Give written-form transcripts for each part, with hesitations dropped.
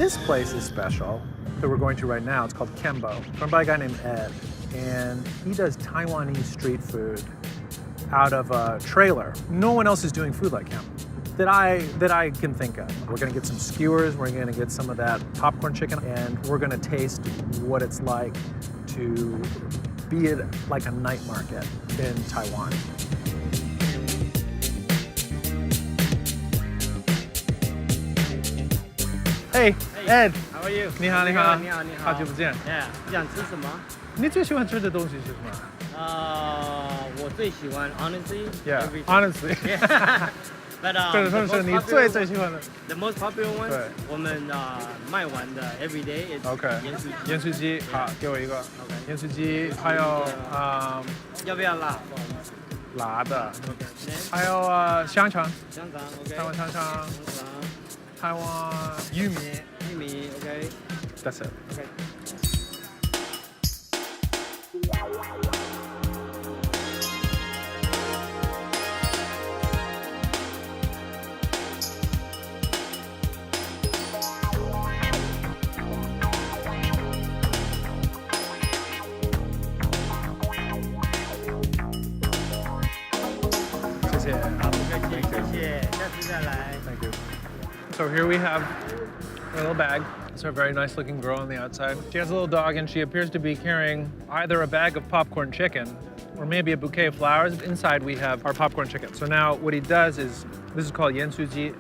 this place is special that we're going to right now. It's called Kembo, run by a guy named Ed. And he does Taiwanese street food out of a trailer. No one else is doing food like him that I can think of. We're gonna get some skewers, we're gonna get some of that popcorn chicken, and we're gonna taste what it's like to be at like a night market in Taiwan. Hey, Ed. How are you? 你好，你好，好久不见。你想吃什么？你最喜欢吃的东西是什么？我最喜欢 honestly. Yeah, everything. honestly. Yeah. But 对，说是你最喜欢的。The most popular one. 对。我们卖完的 every day is OK. 盐酥鸡，好，给我一个。OK. 盐酥鸡，还有要不要辣？辣的。 OK. 还有香肠。香肠 OK. 台湾香肠。香肠。台湾玉米。玉米 OK. That's it. OK. 谢谢。好，不客气，谢谢，下次再来。 Thank you. So here we have a little bag. It's a very nice looking girl on the outside. She has a little dog and she appears to be carrying either a bag of popcorn chicken or maybe a bouquet of flowers. Inside we have our popcorn chicken. So now what he does is, this is called yansuji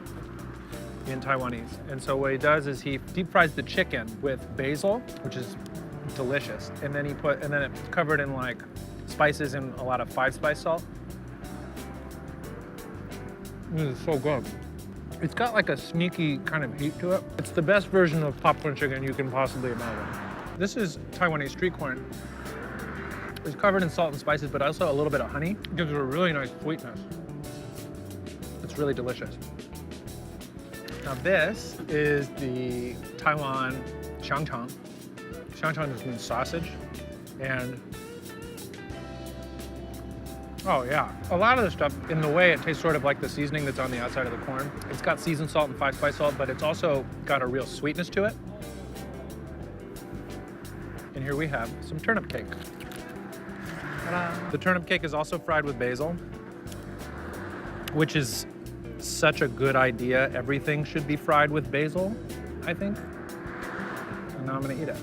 in Taiwanese. And so what he does is he deep fries the chicken with basil, which is delicious. And then it's covered in like spices and a lot of 5-spice salt. This is so good. It's got like a sneaky kind of heat to it. It's the best version of popcorn chicken you can possibly imagine. This is Taiwanese street corn. It's covered in salt and spices, but also a little bit of honey. It gives it a really nice sweetness. It's really delicious. Now this is the Taiwan xiangchang. Xiangchang just means sausage. And oh yeah, a lot of the stuff, in the way it tastes sort of like the seasoning that's on the outside of the corn. It's got seasoned salt and 5-spice salt, but it's also got a real sweetness to it. And here we have some turnip cake. Ta-da. The turnip cake is also fried with basil, which is such a good idea. Everything should be fried with basil, I think. And now I'm gonna eat it.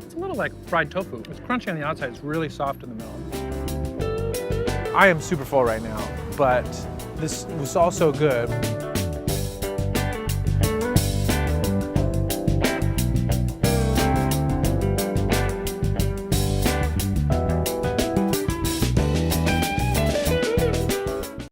It's a little like fried tofu. It's crunchy on the outside, it's really soft in the middle. I am super full right now, but this was also good.